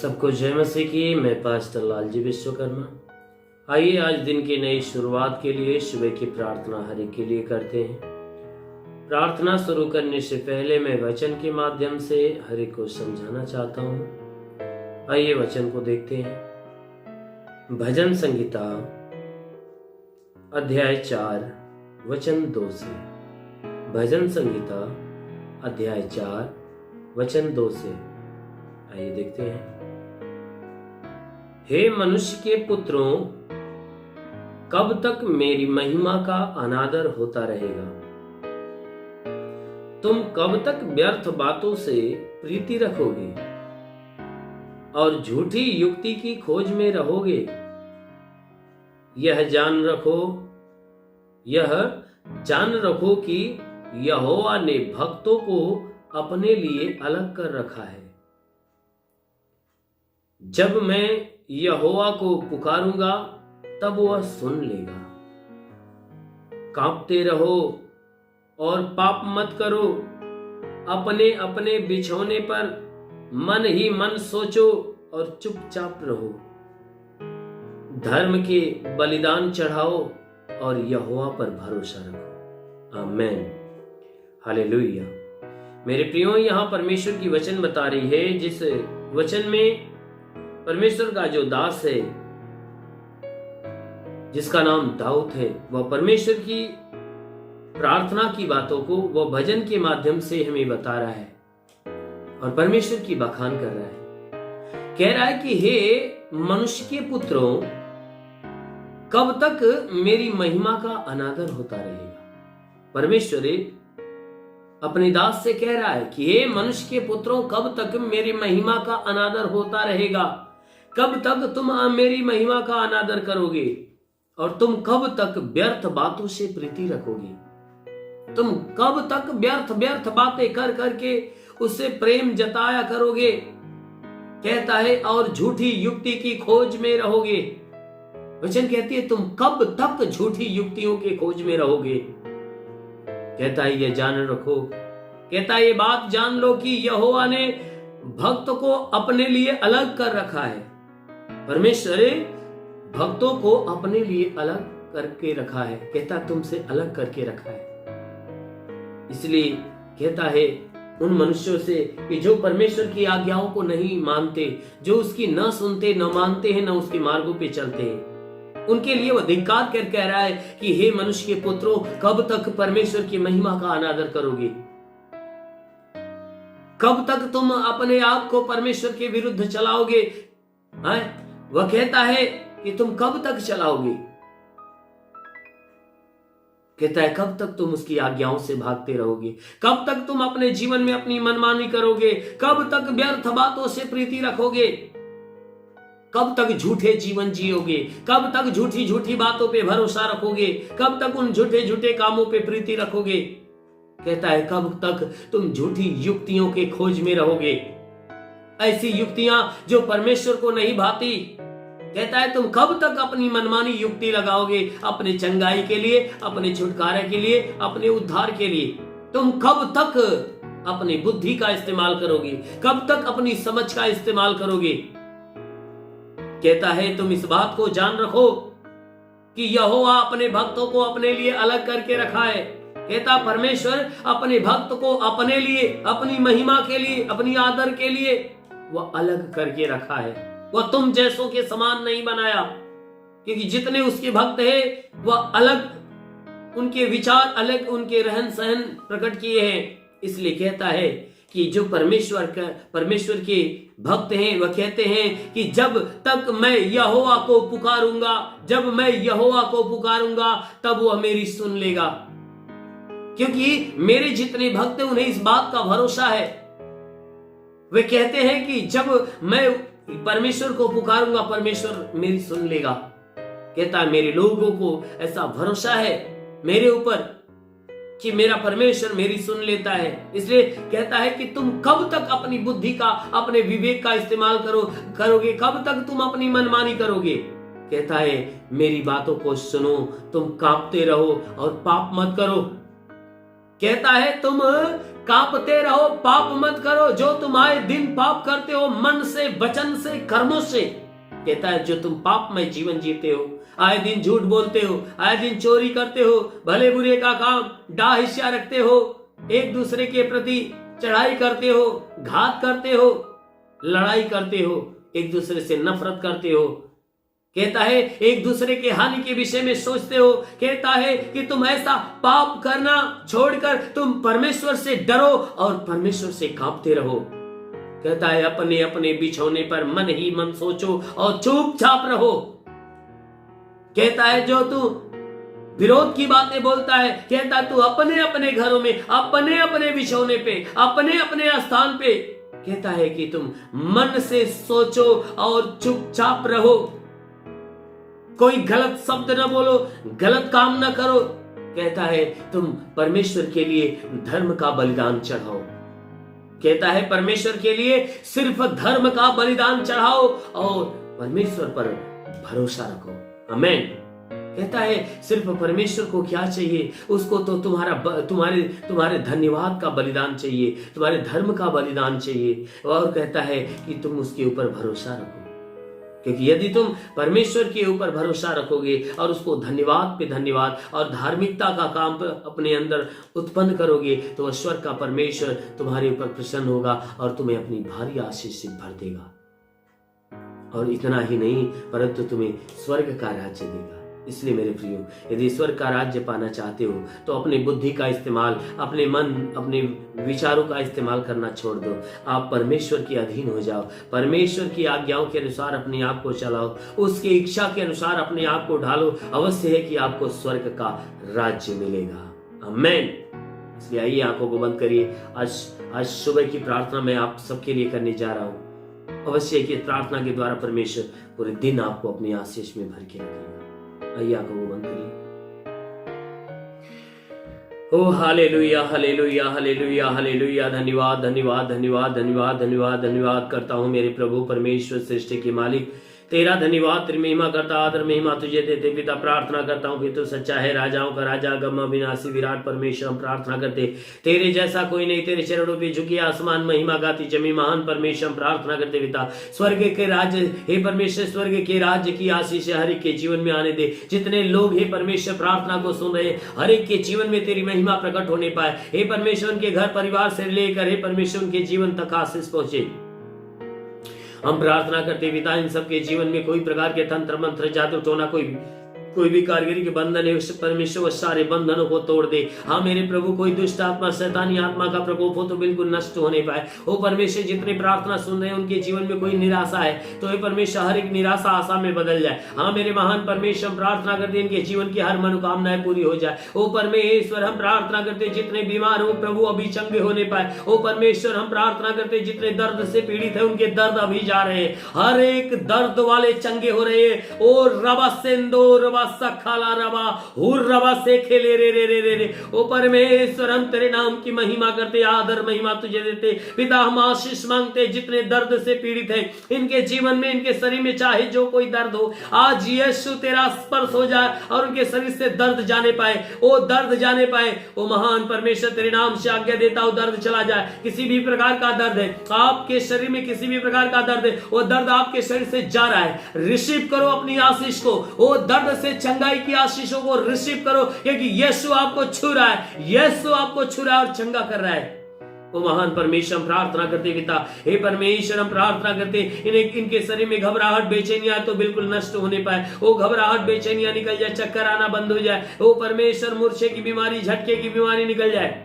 सबको जय मसीह की। मैं पास्टर लालजी विश्वकर्मा। आइए आज दिन की नई शुरुआत के लिए सुबह की प्रार्थना हर एक के लिए करते हैं। प्रार्थना शुरू करने से पहले मैं वचन के माध्यम से हर एक को समझाना चाहता हूँ। आइए वचन को देखते हैं। भजन संहिता अध्याय 4 वचन 2 से। भजन संहिता अध्याय 4 वचन 2 से। आइए देखते हैं। हे मनुष्य के पुत्रों, कब तक मेरी महिमा का अनादर होता रहेगा? तुम कब तक व्यर्थ बातों से प्रीति रखोगे और झूठी युक्ति की खोज में रहोगे? यह जान रखो कि यहोवा ने भक्तों को अपने लिए अलग कर रखा है। जब मैं यहोवा को पुकारूंगा तब वह सुन लेगा। कांपते रहो और पाप मत करो। अपने अपने बिछौने पर मन ही मन सोचो और चुपचाप रहो। धर्म के बलिदान चढ़ाओ और यहोवा पर भरोसा रखो। आमीन, हालेलुया। मेरे प्रियो, यहाँ परमेश्वर की वचन बता रही है, जिस वचन में परमेश्वर का जो दास है जिसका नाम दाऊद है, वह परमेश्वर की प्रार्थना की बातों को वह भजन के माध्यम से हमें बता रहा है और परमेश्वर की बखान कर रहा है। कह रहा है कि हे मनुष्य के पुत्रों, कब तक मेरी महिमा का अनादर होता रहेगा? परमेश्वर अपने दास से कह रहा है कि हे मनुष्य के पुत्रों, कब तक मेरी महिमा का अनादर होता रहेगा? कब तक तुम मेरी महिमा का अनादर करोगे और तुम कब तक व्यर्थ बातों से प्रीति रखोगे? तुम कब तक व्यर्थ बातें कर करके उससे प्रेम जताया करोगे? कहता है और झूठी युक्ति की खोज में रहोगे। वचन कहती है तुम कब तक झूठी युक्तियों के खोज में रहोगे? कहता है ये जान रखो, कहता है ये बात जान लो कि यहोवा ने भक्त को अपने लिए अलग कर रखा है। परमेश्वर भक्तों को अपने लिए अलग करके रखा है। कहता तुमसे अलग करके रखा है। इसलिए कहता है उन मनुष्यों से कि जो परमेश्वर की आज्ञाओं को नहीं मानते, जो उसकी न सुनते, न मानते हैं, न उसके मार्गों पे चलते हैं, उनके लिए वह धिक्कार कर कह रहा है कि हे मनुष्य के पुत्रों, कब तक परमेश्वर की महिमा का अनादर करोगे? कब तक तुम अपने आप को परमेश्वर के विरुद्ध चलाओगे? वह कहता है कि तुम कब तक चलाओगे? कहता है कब तक तुम उसकी आज्ञाओं से भागते रहोगे? कब तक तुम अपने जीवन में अपनी मनमानी करोगे? कब तक व्यर्थ बातों से प्रीति रखोगे? कब तक झूठे जीवन जियोगे? कब तक झूठी बातों पे भरोसा रखोगे? कब तक उन झूठे कामों पे प्रीति रखोगे? कहता है कब तक तुम झूठी युक्तियों के खोज में रहोगे? ऐसी युक्तियां जो परमेश्वर को नहीं भाती। कहता है तुम कब तक अपनी मनमानी युक्ति लगाओगे अपने चंगाई के लिए, अपने छुटकारे के लिए, अपने उद्धार के लिए? तुम कब तक अपनी बुद्धि का इस्तेमाल करोगे? कब तक अपनी समझ का इस्तेमाल करोगे? कहता है तुम इस बात को जान रखो कि यहोवा अपने भक्तों को अपने लिए अलग करके रखा है। कहता परमेश्वर अपने भक्त को अपने लिए, अपनी महिमा के लिए, अपनी आदर के लिए वह अलग करके रखा है। वह तुम जैसों के समान नहीं बनाया, क्योंकि जितने उसके भक्त हैं वह अलग, उनके विचार अलग, उनके रहन सहन प्रकट किए हैं। इसलिए कहता है कि जो परमेश्वर के भक्त हैं वह कहते हैं कि जब तक मैं यहोवा को पुकारूंगा, जब मैं यहोवा को पुकारूंगा तब वह मेरी सुन लेगा। क्योंकि मेरे जितने भक्त हैं उन्हें इस बात का भरोसा है। वे कहते हैं कि जब मैं परमेश्वर को पुकारूंगा परमेश्वर मेरी सुन लेगा। कहता है मेरे लोगों को ऐसा भरोसा है मेरे ऊपर कि मेरा परमेश्वर मेरी सुन लेता है। इसलिए कहता है कि तुम कब तक अपनी बुद्धि का, अपने विवेक का इस्तेमाल करोगे? कब तक तुम अपनी मनमानी करोगे? कहता है मेरी बातों को सुनो, तुम कांपते रहो और पाप मत करो। कहता है तुम कांपते रहो, पाप मत करो। जो तुम आए दिन पाप करते हो, मन से, वचन से, कर्मों से, कहता है जो तुम पापमय जीवन जीते हो, आए दिन झूठ बोलते हो, आए दिन चोरी करते हो, भले बुरे का काम, डाह हिस्सा रखते हो, एक दूसरे के प्रति चढ़ाई करते हो, घात करते हो, लड़ाई करते हो, एक दूसरे से नफरत करते हो, कहता है एक दूसरे के हानि के विषय में सोचते हो, कहता है कि तुम ऐसा पाप करना छोड़कर तुम परमेश्वर से डरो और परमेश्वर से कांपते रहो। कहता है अपने अपने बिछौने पर मन ही मन सोचो और चुपचाप रहो। कहता है जो तू विरोध की बातें बोलता है, कहता है तू अपने अपने घरों में, अपने अपने बिछौने पे, अपने अपने स्थान पे, कहता है कि तुम मन से सोचो और चुपचाप रहो। कोई गलत शब्द न बोलो, गलत काम न करो। कहता है तुम परमेश्वर के लिए धर्म का बलिदान चढ़ाओ। कहता है परमेश्वर के लिए सिर्फ धर्म का बलिदान चढ़ाओ और परमेश्वर पर भरोसा रखो। आमीन। कहता है सिर्फ परमेश्वर को क्या चाहिए, उसको तो तुम्हारे धन्यवाद का बलिदान चाहिए, तुम्हारे धर्म का बलिदान चाहिए। और कहता है कि तुम उसके ऊपर भरोसा रखो, क्योंकि यदि तुम परमेश्वर के ऊपर भरोसा रखोगे और उसको धन्यवाद पे धन्यवाद और धार्मिकता का काम अपने अंदर उत्पन्न करोगे, तो स्वर्ग का परमेश्वर तुम्हारे ऊपर प्रसन्न होगा और तुम्हें अपनी भारी आशीष से भर देगा। और इतना ही नहीं, परंतु तुम्हें स्वर्ग का राज्य देगा। इसलिए मेरे प्रियो, यदि स्वर्ग का राज्य पाना चाहते हो तो अपनी बुद्धि का इस्तेमाल, अपने मन, अपने विचारों का इस्तेमाल करना छोड़ दो। आप परमेश्वर के अधीन हो जाओ, परमेश्वर की आज्ञाओं के अनुसार अपने आप को चलाओ, उसकी इच्छा के अनुसार अपने आप को ढालो। अवश्य है कि आपको स्वर्ग का राज्य मिलेगा। आमीन। इसलिए आइए आंखों को बंद करिए। आज सुबह की प्रार्थना मैं आप सबके लिए करने जा रहा हूँ। अवश्य है कि प्रार्थना के द्वारा परमेश्वर पूरे दिन आपको अपनी आशीष में भर के रखेगा। आइए आंखों को बंद करिए। ओ हालेलुया, हालेलुया, हालेलुया, हालेलुया। धन्यवाद, धन्यवाद, धन्यवाद, धन्यवाद, धन्यवाद, धन्यवाद करता हूं मेरे प्रभु परमेश्वर सृष्टि के मालिक। तेरा धन्यवाद, तेरी महिमा करता, आदर महिमा तुझे देते पिता। प्रार्थना करता हूँ कि तू सच्चा है, राजाओं का राजा, गम अविनाशी विराट परमेश्वर। हम प्रार्थना करते तेरे जैसा कोई नहीं, तेरे चरणों पे झुकी आसमान महिमा गाती जमी महान परमेश्वर। हम प्रार्थना करते पिता, स्वर्ग के राज्य, हे परमेश्वर, स्वर्ग के राज्य की आशीष हर एक के जीवन में आने दे। जितने लोग हे परमेश्वर प्रार्थना को सुन रहे, हर एक के जीवन में तेरी महिमा प्रकट होने पाए। हे परमेश्वर, उनके घर परिवार से लेकर हे परमेश्वर उनके जीवन तक आशीष पहुंचे। हम प्रार्थना करते पिता, इन सबके जीवन में कोई प्रकार के तंत्र मंत्र, जादू टोना, कोई भी कारीगरी के बंधन है, परमेश्वर सारे बंधनों को तोड़ दे। हाँ मेरे प्रभु, कोई दुष्ट आत्मा, शैतानी आत्मा का प्रकोप हो तो बिल्कुल नष्ट होने पाए। ओ परमेश्वर, जितने प्रार्थना सुन रहे हैं उनके जीवन में कोई निराशा है तो हे परमेश्वर हर एक निराशा आशा में बदल जाए। हाँ मेरे महान परमेश्वर, हम प्रार्थना करते इनके जीवन की हर मनोकामनाएं पूरी हो जाए। ओ परमेश्वर, हम प्रार्थना करते जितने बीमार हो प्रभु अभी चंगे होने पाए। ओ परमेश्वर, हम प्रार्थना करते जितने दर्द से पीड़ित है उनके दर्द अभी जा रहे हैं, हर एक दर्द वाले चंगे हो रहे हैं। ओ रबा सेंदो रबा सखाला रबा हुर रबा से खेले रे रे रे रे रे। ओ परमेश्वर, हम तेरे नाम की महिमा करते, आदर महिमा तुझे देते पिता। हम आशीष मांगते जितने दर्द से पीड़ित हैं इनके जीवन में, इनके शरीर में चाहे जो कोई दर्द हो, आज यीशु तेरा स्पर्श हो जाए और उनके शरीर से दर्द जाने पाए। ओ दर्द जाने पाए। ओ महान परमेश्वर, तेरे नाम से आज्ञा देता हूं, दर्द चला जाए। किसी भी प्रकार का दर्द है आपके शरीर में, किसी भी प्रकार का दर्द है, वो दर्द आपके शरीर से जा रहा है। रिसीव करो अपनी आशीष को, वो दर्द से चंगाई की आशीषों को रिसीव करो, क्योंकि यीशु आपको छू रहा है, यीशु आपको छू रहा है और चंगा कर रहा है। ओ महान परमेश्वर, हम प्रार्थना करते पिता, हे परमेश्वर, हम प्रार्थना करते इनके शरीर में घबराहट बेचैनियां तो बिल्कुल नष्ट होने पाए। ओ घबराहट बेचैनियां निकल जाए, चक्कर आना बंद हो जाए। ओ परमेश्वर, मूर्छे की बीमारी, झटके की बीमारी निकल जाए।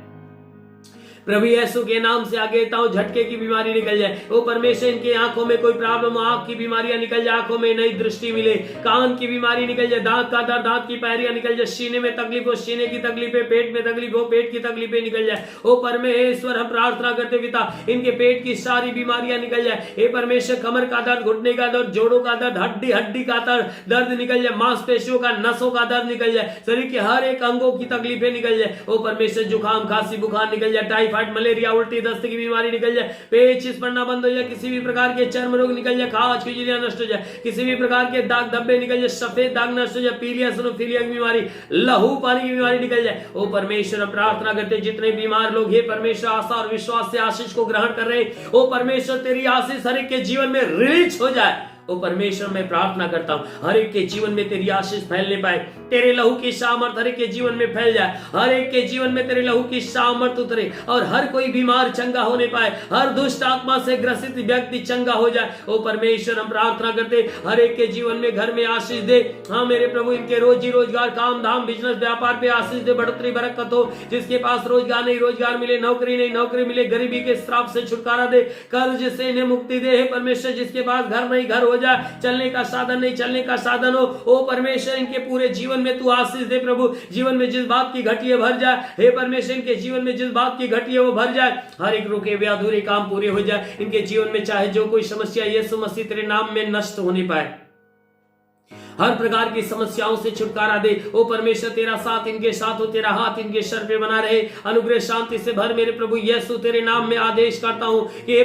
प्रभु यीशु के नाम से आगे देता हूं, झटके की बीमारी निकल जाए। ओ परमेश्वर, इनकी आंखों में कोई प्रॉब्लम, आंख की बीमारियां निकल जाए, आंखों में नई दृष्टि मिले, कान की बीमारी निकल जाए, दांत का दर्द, दांत की पैरियां निकल जाए, सीने में तकलीफ हो, सीने की तकलीफें, पेट में तकलीफ हो, पेट की तकलीफें निकल जाए। ओ परमेश्वर, हम प्रार्थना करते पिता, इनके पेट की सारी बीमारियां निकल जाए। हे परमेश्वर, कमर का दर्द, घुटने का दर्द, जोड़ों का दर्द, हड्डी का दर्द निकल जाए, मांसपेशियों का, नसों का दर्द निकल जाए, शरीर के हर एक अंगों की तकलीफें निकल जाए। ओ परमेश्वर, जुकाम, खांसी, बुखार निकल जाए, टाइफाइड टाइफाइड, मलेरिया, उल्टी, दस्त की बीमारी निकल जाए, पेचिश पड़ना बंद हो जाए, किसी भी प्रकार के चर्म रोग निकल जाए, खाज खुजलियां नष्ट हो जाए, किसी भी प्रकार के दाग धब्बे निकल जाए, सफेद दाग नष्ट हो जाए, पीलिया सिनोफिलिया की बीमारी, लहू पानी की बीमारी निकल जाए। ओ परमेश्वर प्रार्थना करते जितने बीमार लोग हे परमेश्वर आशा और विश्वास से आशीष को ग्रहण कर रहे हैं, ओ परमेश्वर तेरी आशीष हर एक के जीवन में रिलीज हो जाए। ओ परमेश्वर मैं प्रार्थना करता हूं हर एक के जीवन में तेरी आशीष फैलने पाए, तेरे लहू की सामर्थ हर एक के जीवन में फैल जाए, हर एक के जीवन में तेरे लहू की सामर्थ उतरे और हर कोई बीमार चंगा होने पाए, हर दुष्ट आत्मा से ग्रसित व्यक्ति चंगा हो जाए। ओ परमेश्वर हम प्रार्थना करते हर एक के जीवन में घर में आशीष दे। हाँ मेरे प्रभु इनके रोजी रोजगार, काम धाम, बिजनेस, व्यापार पे आशीष दे, बढ़ोतरी बरकत हो। जिसके पास रोजगार नहीं रोजगार मिले, नौकरी नहीं नौकरी मिले, गरीबी के श्राप से छुटकारा दे, कर्ज से इन्हें मुक्ति दे। हे परमेश्वर जिसके पास घर नहीं घर हो जाए, चलने का साधन नहीं चलने का साधन हो, ओ परमेश्वर इनके पूरे जीवन में तू आशीष दे प्रभु। जीवन में जिस बात की घटी है भर जाए, हे परमेश्वर इनके जीवन में जिस बात की घटी है वो भर जाए, हर एक रुके हुए अधूरे काम पूरे हो जाए इनके जीवन में, चाहे जो कोई समस्या यीशु मसीह तेरे नाम में नष्ट होने पाए, हर प्रकार की समस्याओं से छुटकारा दे। ओ परमेश्वर तेरा साथ इनके साथ हो, तेरा हाथ इनके सर पे बना रहे, अनुग्रह शांति से भर। मेरे प्रभु यीशु तेरे नाम में आदेश करता हूं कि हे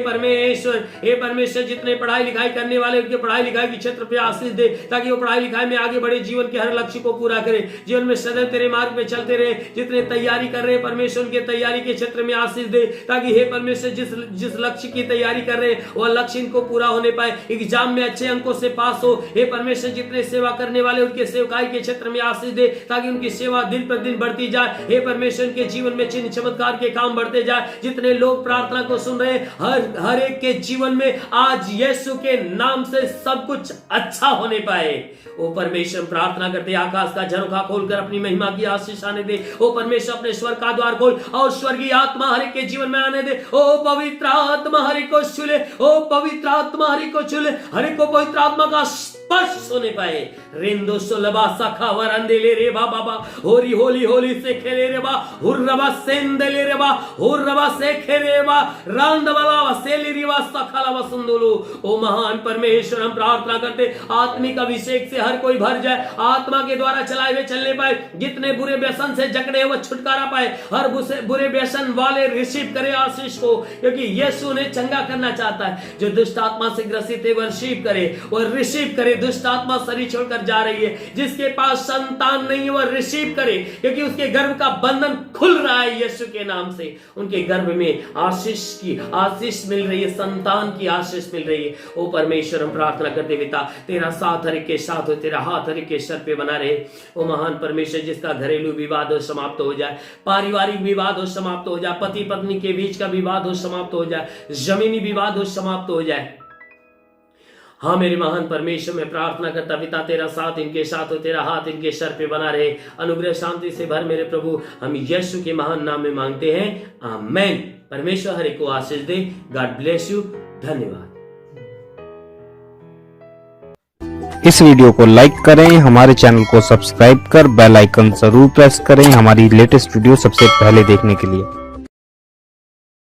परमेश्वर जितने पढ़ाई लिखाई करने वाले उनके पढ़ाई लिखाई के क्षेत्र पे आशीष दे, ताकि वो पढ़ाई लिखाई में आगे बढ़े, जीवन के हर लक्ष्य को पूरा करे, जीवन में सदैव तेरे मार्ग पे चलते रहे। जितने तैयारी कर रहे परमेश्वर उनके तैयारी के क्षेत्र में आशीष दे, ताकि हे परमेश्वर जिस लक्ष्य की तैयारी कर रहे वह लक्ष्य इनको पूरा होने पाए, एग्जाम में अच्छे अंकों से पास हो। हे परमेश्वर जितने सेवा करने वाले उनके सेवकाई के क्षेत्र में आशीष दे, ताकि उनकी सेवा दिन पर दिन बढ़ती जाए। हे परमेश्वर के जीवन में चिन्ह चमत्कार के काम बढ़ते जाए। जितने लोग प्रार्थना को सुन रहे हर एक के जीवन में आज यीशु के नाम से सब कुछ अच्छा होने पाए। ओ परमेश्वर प्रार्थना करते आकाश का झरोखा खोलकर अपनी महिमा की आशीष आने दे। ओ परमेश्वर अपने स्वर्ग का द्वार खोल और स्वर्गीय आत्मा हर एक के जीवन में आने दे। ओ पवित्र आत्मा हर एक को छूले, ओ पवित्र आत्मा हर एक को छूले, हर एक को पवित्र आत्मा का स्पर्श होने पाए। रेंदो सोलबा सखा वरंदेले रे बाबा होरी होली होली से खेले रे बा हुर्रबा सेंदले रे बा हुर्रबा से खेले बा रांदवाला वसेली रिवा सखाला वसुंदुलु। ओ महान परमेश्वर हम प्रार्थना करते आत्मिक अभिषेक से हर कोई भर जाए, आत्मा के द्वारा चलाए हुए चलने पाए, जितने बुरे व्यसन से जकड़े वो छुटकारा पाए, हर बुरे व्यसन वाले रिसीव करे आशीष को, क्योंकि यीशु ने चंगा करना चाहता है। जो दुष्ट आत्मा से ग्रसित है वह रिसीव करे। दुष्ट आत्मा शरीर छोड़कर जा रही है, जिसके पास संतान नहीं है वह रिसीव करे, क्योंकि उसके गर्भ का बंधन खुल रहा है यीशु के नाम से। उनके गर्भ में आशीष मिल रही है, संतान की आशीष मिल रही है। ओ परमेश्वर हम प्रार्थना करते पिता तेरा साथ हर एक के साथ हो, तेरा हाथ हर एक के सर पे बना रहे। ओ महान परमेश्वर जिसका घरेलू विवाद हो समाप्त हो जाए, पारिवारिक विवाद हो समाप्त हो जाए, पति पत्नी के बीच का विवाद हो समाप्त हो जाए, जमीनी विवाद हो समाप्त हो जाए। हाँ मेरे महान परमेश्वर मैं प्रार्थना करता पिता तेरा साथ इनके साथ हो, तेरा हाथ इनके सर पे बना रहे, अनुग्रह शांति से भर। मेरे प्रभु हम यीशु के महान नाम में मांगते हैं, आमेन। परमेश्वर हर एक को आशीष दे। God bless you. धन्यवाद। इस वीडियो को लाइक करें, हमारे चैनल को सब्सक्राइब कर बेल आइकन जरूर प्रेस करें हमारी लेटेस्ट वीडियो सबसे पहले देखने के लिए।